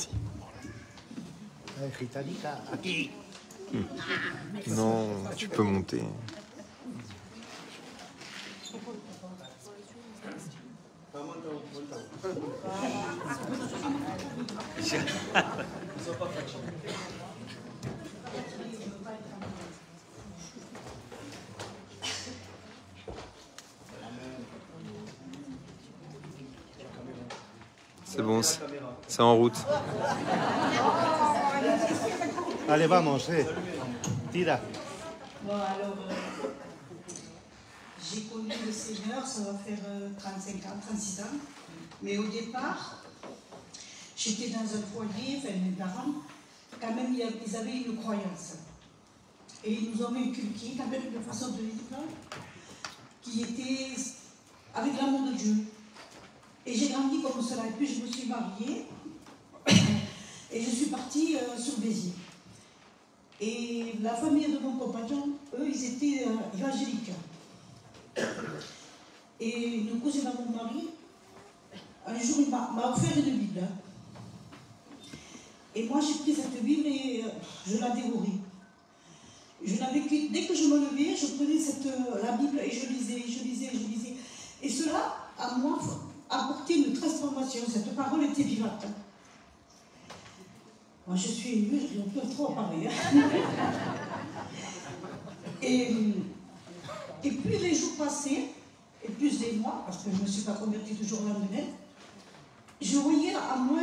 Merci. Non, tu peux monter. C'est bon, c'est en route. Allez, vamos, tira. Bon, alors, j'ai connu le Seigneur, ça va faire 35 ans, 36 ans. Mais au départ, j'étais dans un foyer, enfin mes parents, quand même, ils avaient une croyance. Et ils nous ont inculqué quand même une façon de vivre qui était avec l'amour de Dieu. Et j'ai grandi comme cela. Et puis je me suis mariée et je suis partie sur Béziers. Et la famille de mon compagnon, eux, ils étaient évangéliques. Et le cousin de mon mari, un jour, il m'a offert une Bible. Et moi, j'ai pris cette Bible et je la dévorais. Dès que je me levais, je prenais la Bible et je lisais. Et cela, à moi, apportait une transformation. Cette parole était vivante. Moi, je suis émue, je ne peux trop en parler. Et plus les jours passaient, et plus des mois, parce que je ne me suis pas convertie toujours le lendemain, je voyais à moi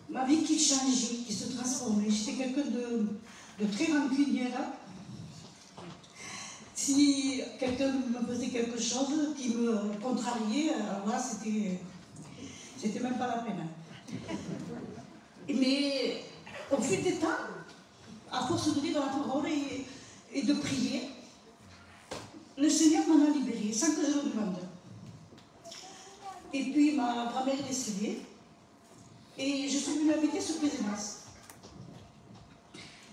ma vie qui changeait, qui se transformait. J'étais quelqu'un de très rancunière. Si quelqu'un me faisait quelque chose qui me contrariait, alors là, c'était même pas la peine. Mais au fil des temps, à force de lire la parole et de prier, le Seigneur m'en a libérée, sans que je le demande. Et puis ma grand-mère est décédée, et je suis venue habiter sur Pézenas.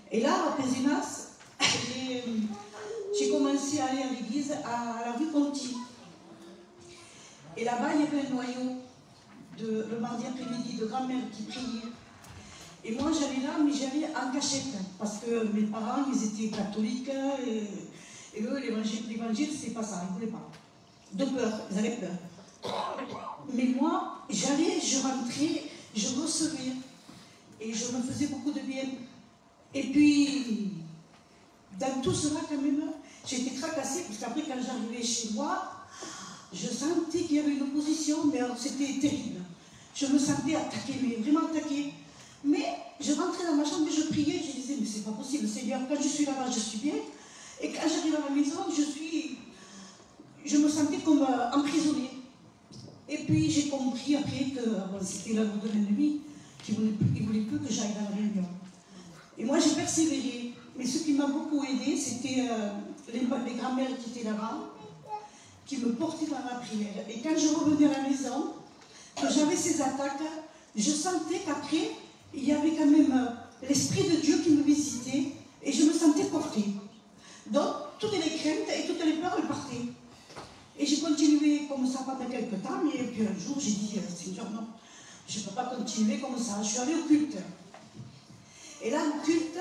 Et là, à Pézenas, j'ai commencé à aller à l'église à la rue Conti. Et là-bas, il y avait un noyau le mardi après-midi de grand-mère qui priait. Et moi, j'allais là, mais j'allais en cachette, parce que mes parents, ils étaient catholiques, et eux, l'évangile, c'est pas ça, ils ne voulaient pas. De peur, ils avaient peur. Mais moi, j'allais, je rentrais, je recevais, et je me faisais beaucoup de bien. Et puis, dans tout cela, quand même, j'étais tracassée, parce qu'après, quand j'arrivais chez moi, je sentais qu'il y avait une opposition, mais c'était terrible. Je me sentais attaquée, mais vraiment attaquée. Mais je rentrais dans ma chambre et je priais, je disais, mais c'est pas possible, Seigneur, quand je suis là-bas, je suis bien. Et quand j'arrive à la maison, je me sentais comme emprisonnée. Et puis j'ai compris après que c'était l'œuvre de l'ennemi, qu'il ne voulait plus que j'aille dans la réunion. Et moi j'ai persévéré. Mais ce qui m'a beaucoup aidé, c'était les grands-mères qui étaient là-bas, qui me portaient dans la prière. Et quand je revenais à la maison, que j'avais ces attaques, je sentais qu'après, il y avait quand même l'Esprit de Dieu qui me visitait et je me sentais portée. Donc, toutes les craintes et toutes les peurs, elles partaient. Et j'ai continué comme ça pendant quelques temps, et puis un jour, j'ai dit, Seigneur, non, je ne peux pas continuer comme ça. Je suis allée au culte. Et là, au culte,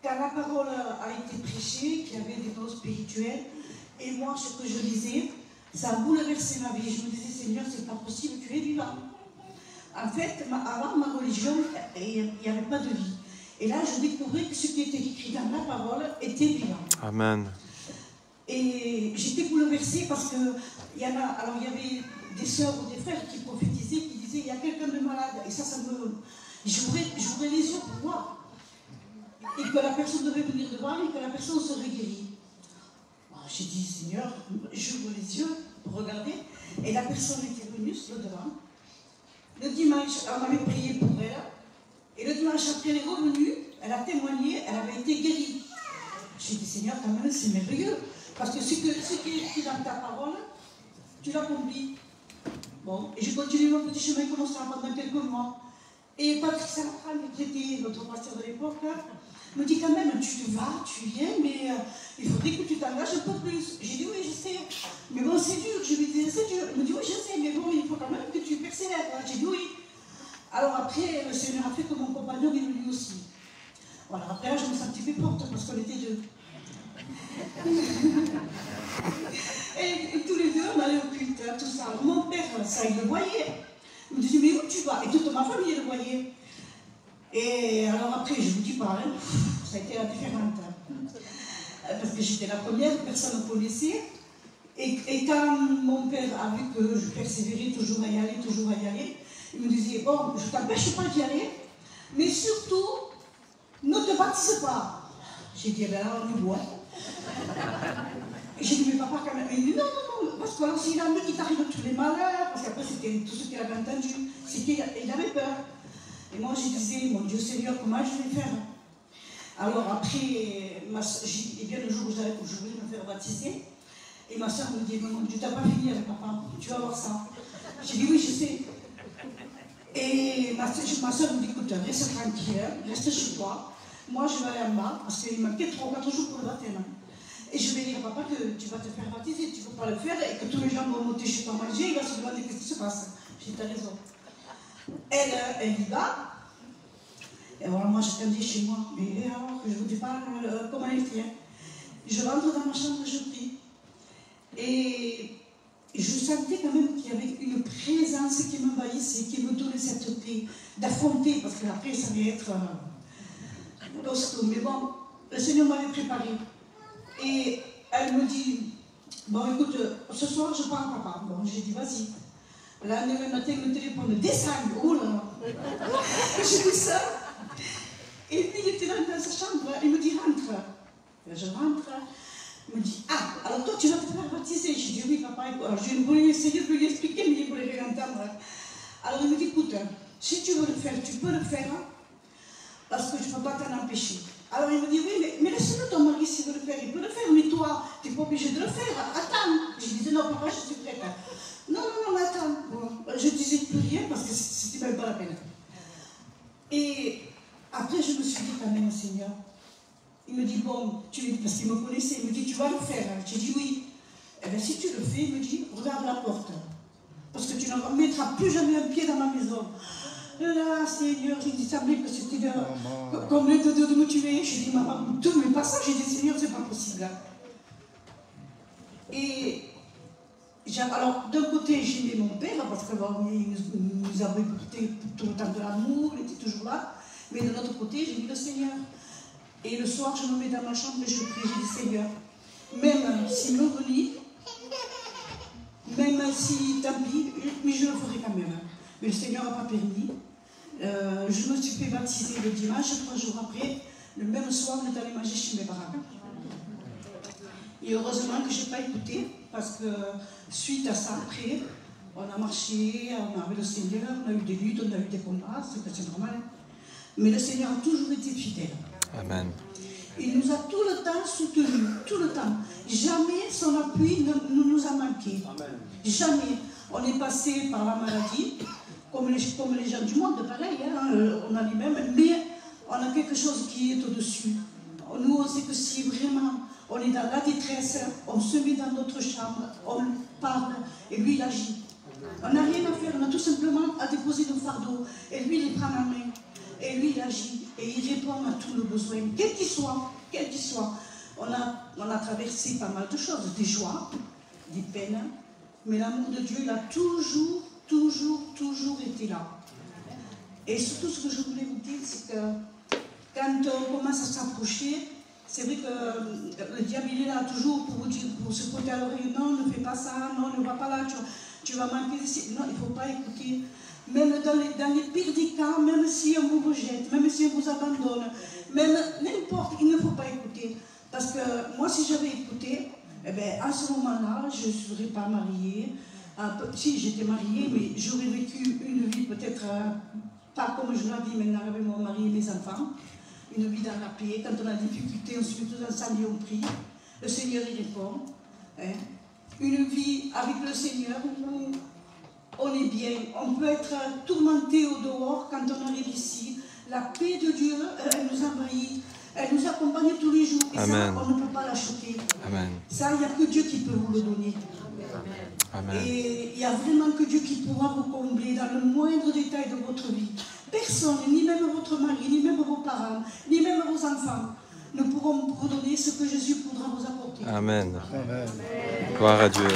quand la parole a été prêchée, qu'il y avait des dons spirituels, et moi, ce que je lisais, ça a bouleversé ma vie. Je me disais, Seigneur, c'est pas possible, tu es vivant. En fait, avant ma religion, il n'y avait pas de vie. Et là, je découvrais que ce qui était écrit dans la parole était vivant. Amen. Et j'étais bouleversée parce que il y avait des sœurs ou des frères qui prophétisaient, qui disaient, il y a quelqu'un de malade. Et ça me... J'ouvrais les yeux pour voir. Et que la personne devait venir devant et que la personne serait guérie. J'ai dit, Seigneur, j'ouvre les yeux pour regarder. Et la personne était venue sur le devant. Le dimanche, on avait prié pour elle. Et le dimanche après, elle est revenue, elle a témoigné, elle avait été guérie. J'ai dit, Seigneur, quand même, c'est merveilleux. Parce que ce qui est écrit dans ta parole, tu l'accomplis. Bon, et j'ai continué mon petit chemin comme ça pendant quelques mois. Et Patrick Salafran, qui était notre pasteur de l'époque, me dit quand même, tu vas, tu viens, mais il faudrait que tu t'engages un peu plus. J'ai dit, oui, je sais. Mais bon, c'est dur. Je lui disais, c'est dur. Il me dit, oui, je sais, mais bon, il faut quand même que tu persévères. J'ai dit, oui. Alors après, le Seigneur a fait que mon compagnon, il lui aussi. Voilà, après là, je me sentais plus forte parce qu'on était deux. et tous les deux, on allait au culte, hein, tout ça. Alors, mon père, ça, il le voyait. Il me disait, mais où tu vas? Et toute ma famille le voyait. Et alors après, je vous dis pas, hein, ça a été la différente. Parce que j'étais la première, personne ne connaissait. Et quand mon père a vu que je persévérais toujours à y aller, il me disait, bon, je ne t'empêche pas d'y aller, mais surtout, ne te baptise pas. J'ai dit, ben là, on est boit. J'ai dit, mais papa, quand même. Il dit, non, parce que alors, s'il a mis qu'il t'arrive tous les malheurs, parce qu'après, c'était tout ce qu'il avait entendu, c'est qu'il avait peur. Et moi, je disais, mon Dieu Seigneur, comment je vais faire? Alors après, j'ai bien le jour où je voulais me faire baptiser, et ma soeur me dit, maman, tu n'as pas fini avec papa, tu vas voir ça. J'ai dit, oui, je sais. Et ma soeur me dit, écoute, reste tranquille, reste chez toi. Moi, je vais aller en bas, parce qu'il manquait 3 ou 4 jours pour le baptême. Et je vais dire à papa que tu vas te faire baptiser, tu ne peux pas le faire, et que tous les gens vont monter chez toi manger, il va se demander qu'est-ce qui se passe. J'ai dit, t'as raison. Elle y va. Et alors moi, j'attendais chez moi. Mais alors, je ne vous dis pas comment elle fait. Je rentre dans ma chambre et je prie. Et je sentais quand même qu'il y avait une présence qui m'envahissait, qui me donnait cette paix d'affronter, parce que après, ça allait être costaud. Mais bon, le Seigneur m'avait préparé. Et elle me dit, bon écoute, ce soir je pars à papa. Bon, j'ai dit, vas-y. Là, le matin, le téléphone descend. Oh là. J'ai dit ça. Et puis il était là dans sa chambre, il me dit, rentre. Je rentre. Il me dit, ah, alors toi tu vas te faire baptiser. J'ai dit, oui papa. Alors je voulais essayer de lui expliquer, mais il ne voulait rien entendre. Alors il me dit, écoute, si tu veux le faire, tu peux le faire, parce que je ne peux pas t'en empêcher. Alors il me dit, oui, mais laisse-le ton mari s'il veut le faire, il peut le faire, mais toi, tu n'es pas obligé de le faire, attends. Je disais, non papa, je suis prête. Non, attends. Bon, je ne disais plus rien, parce que c'était même pas la peine. Et après je me suis dit, quand même, Seigneur, il me dit, bon, parce qu'il me connaissait, il me dit, tu vas le faire. J'ai dit, oui. Eh bien, si tu le fais, il me dit, regarde la porte. Parce que tu ne mettras plus jamais un pied dans ma maison. Là, Seigneur, j'ai dit, ça semblait que c'était comme les de me tuer. J'ai dit, maman, ne mets pas ça. J'ai dit, Seigneur, c'est pas possible. Et alors, d'un côté, j'aimais mon père, parce qu'il nous avait écouté tout le temps de l'amour, il était toujours là. Mais de l'autre côté, j'aimais le Seigneur. Et le soir, je me mets dans ma chambre et je prie, je dis, Seigneur, même s'il me relie, même si, tant pis, mais je le ferai quand même. Mais le Seigneur n'a pas permis. Je me suis fait baptiser le dimanche, 3 jours après, le même soir, on est allé manger chez mes parents. Et heureusement que je n'ai pas écouté, parce que suite à ça, après, on a marché, on avait le Seigneur, on a eu des luttes, on a eu des combats, c'est normal. Mais le Seigneur a toujours été fidèle. Amen. Il nous a tout le temps soutenus, tout le temps. Jamais son appui ne nous a manqué. Amen. Jamais. On est passé par la maladie, comme les gens du monde, pareil, hein, on a les mêmes, mais on a quelque chose qui est au-dessus. Nous, on sait que si vraiment on est dans la détresse, on se met dans notre chambre, on parle, et lui, il agit. On n'a rien à faire, on a tout simplement à déposer nos fardeaux, et lui, il les prend en main. Et lui, il agit, et il répond à tous nos besoins, quels qu'ils soient, quels qu'ils soient. On a traversé pas mal de choses, des joies, des peines, mais l'amour de Dieu, il a toujours été là. Et surtout, ce que je voulais vous dire, c'est que quand on commence à s'approcher, c'est vrai que le diable, il est là toujours pour vous dire, pour se côté à l'oreille, non, ne fais pas ça, non, ne va pas là, tu vas manquer ici. Non, il ne faut pas écouter. Même dans les pires des cas, même si on vous rejette, même si on vous abandonne, même n'importe, il ne faut pas écouter. Parce que moi, si j'avais écouté, eh bien, à ce moment-là, je ne serais pas mariée. Si, j'étais mariée, mais j'aurais vécu une vie peut-être pas comme je la vis maintenant avec mon mari et mes enfants. Une vie dans la paix. Quand on a des difficultés, on se met tous ensemble et on prie. Le Seigneur, il répond. Hein. Une vie avec le Seigneur où on est bien. On peut être tourmenté au dehors quand on arrive ici. La paix de Dieu, elle nous envahit. Elle nous accompagne tous les jours. Et Amen. Ça, on ne peut pas la choquer. Amen. Ça, il n'y a que Dieu qui peut vous le donner. Amen. Et il n'y a vraiment que Dieu qui pourra vous combler dans le moindre détail de votre vie. personne, ni même votre mari, ni même vos parents, ni même vos enfants, ne pourront vous donner ce que Jésus pourra vous apporter. Amen. Gloire à Dieu.